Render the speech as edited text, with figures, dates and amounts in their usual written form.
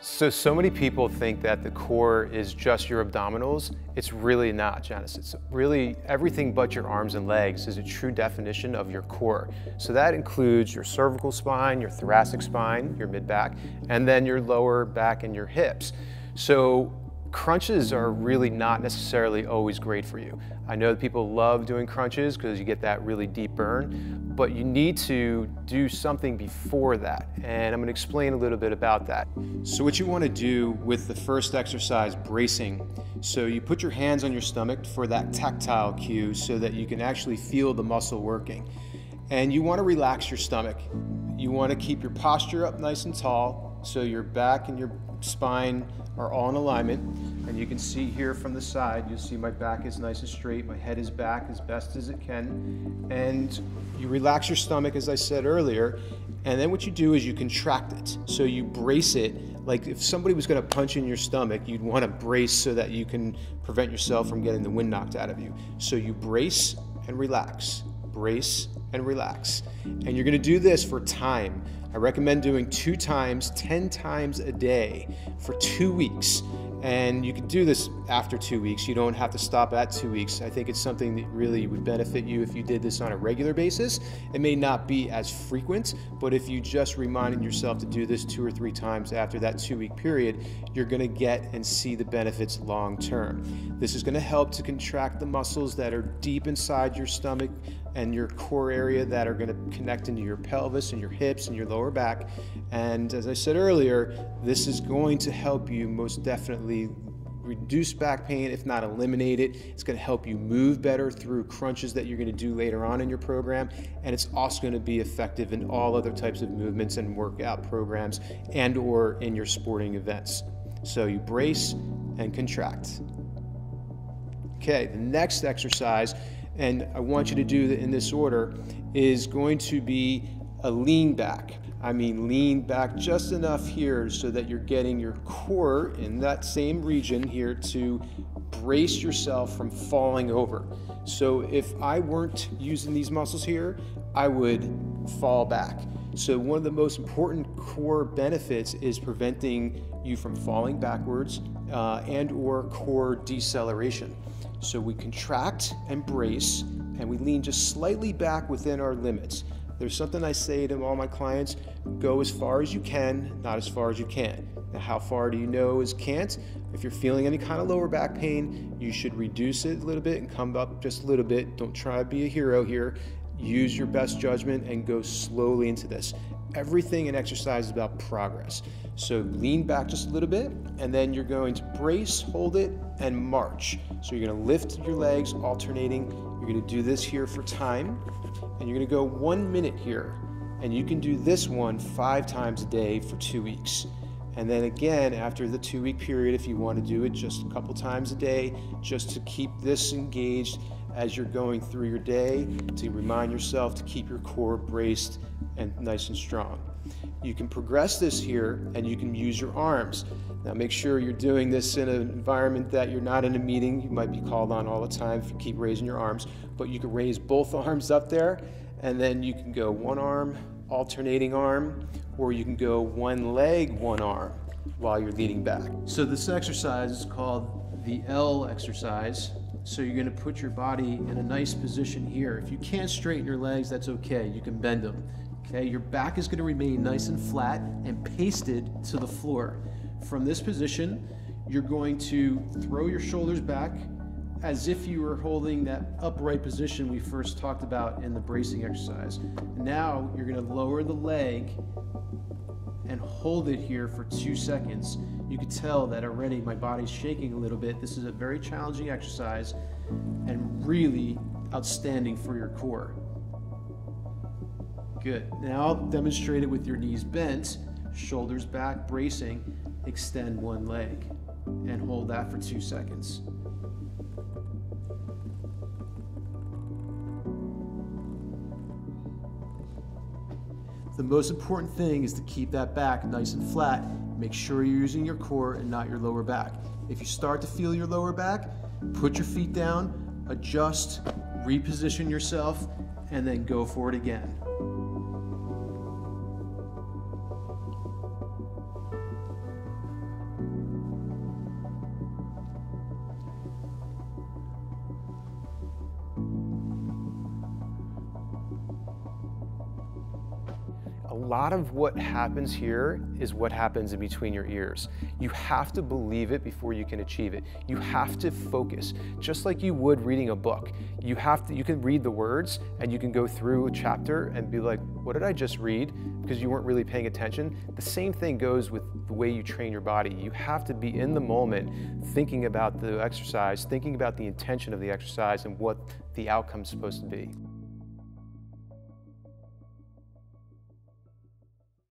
So many people think that the core is just your abdominals. It's really not, Janice. It's really everything but your arms and legs is a true definition of your core. So that includes your cervical spine, your thoracic spine, your mid-back, and then your lower back and your hips. So crunches are really not necessarily always great for you. I know that people love doing crunches because you get that really deep burn, but you need to do something before that. And I'm going to explain a little bit about that. So what you want to do with the first exercise, bracing, so you put your hands on your stomach for that tactile cue so that you can actually feel the muscle working. And you want to relax your stomach. You want to keep your posture up nice and tall so your back and your spine are all in alignment. And you can see here from the side, you'll see my back is nice and straight, my head is back as best as it can. And you relax your stomach, as I said earlier, and then what you do is you contract it. So you brace it, like if somebody was gonna punch in your stomach, you'd wanna brace so that you can prevent yourself from getting the wind knocked out of you. So you brace and relax, brace and relax. And you're gonna do this for time. I recommend doing 2 times, 10 times a day for 2 weeks. And you can do this after 2 weeks. You don't have to stop at 2 weeks. I think it's something that really would benefit you if you did this on a regular basis. It may not be as frequent, but if you just reminded yourself to do this 2 or 3 times after that 2-week period, you're gonna get and see the benefits long term. This is gonna help to contract the muscles that are deep inside your stomach and your core area that are going to connect into your pelvis and your hips and your lower back. And as I said earlier, this is going to help you most definitely reduce back pain, if not eliminate it. It's going to help you move better through crunches that you're going to do later on in your program. And it's also going to be effective in all other types of movements and workout programs and or in your sporting events. So you brace and contract. Okay, the next exercise, and I want you to do it in this order, is going to be a lean back. I mean, lean back just enough here so that you're getting your core in that same region here to brace yourself from falling over. So if I weren't using these muscles here, I would fall back. So one of the most important core benefits is preventing you from falling backwards and or core deceleration. So we contract and brace, and we lean just slightly back within our limits. There's something I say to all my clients: go as far as you can, not as far as you can. Now, how far do you know is can't? If you're feeling any kind of lower back pain, you should reduce it a little bit and come up just a little bit. Don't try to be a hero here. Use your best judgment and go slowly into this. Everything in exercise is about progress. So lean back just a little bit, and then you're going to brace, hold it, and march. So you're gonna lift your legs, alternating. You're gonna do this here for time, and you're gonna go 1 minute here. And you can do this one 5 times a day for 2 weeks. And then again, after the 2-week period, if you want to do it just a couple times a day, just to keep this engaged as you're going through your day, to remind yourself to keep your core braced and nice and strong. You can progress this here, and you can use your arms. Now make sure you're doing this in an environment that you're not in a meeting. You might be called on all the time if you keep raising your arms, but you can raise both arms up there, and then you can go one arm, alternating arm, or you can go one leg, one arm while you're leaning back. So this exercise is called the L exercise. So you're gonna put your body in a nice position here. If you can't straighten your legs, that's okay. You can bend them. Okay, your back is gonna remain nice and flat and pasted to the floor. From this position, you're going to throw your shoulders back as if you were holding that upright position we first talked about in the bracing exercise. Now you're gonna lower the leg and hold it here for 2 seconds. You can tell that already my body's shaking a little bit. This is a very challenging exercise and really outstanding for your core. Good. Now I'll demonstrate it with your knees bent, shoulders back, bracing, extend one leg, and hold that for 2 seconds. The most important thing is to keep that back nice and flat. Make sure you're using your core and not your lower back. If you start to feel your lower back, put your feet down, adjust, reposition yourself, and then go for it again. lot of what happens here is what happens in between your ears. You have to believe it before you can achieve it. You have to focus, just like you would reading a book. You can read the words and you can go through a chapter and be like, what did I just read? Because you weren't really paying attention. The same thing goes with the way you train your body. You have to be in the moment, thinking about the exercise, thinking about the intention of the exercise and what the outcome's supposed to be.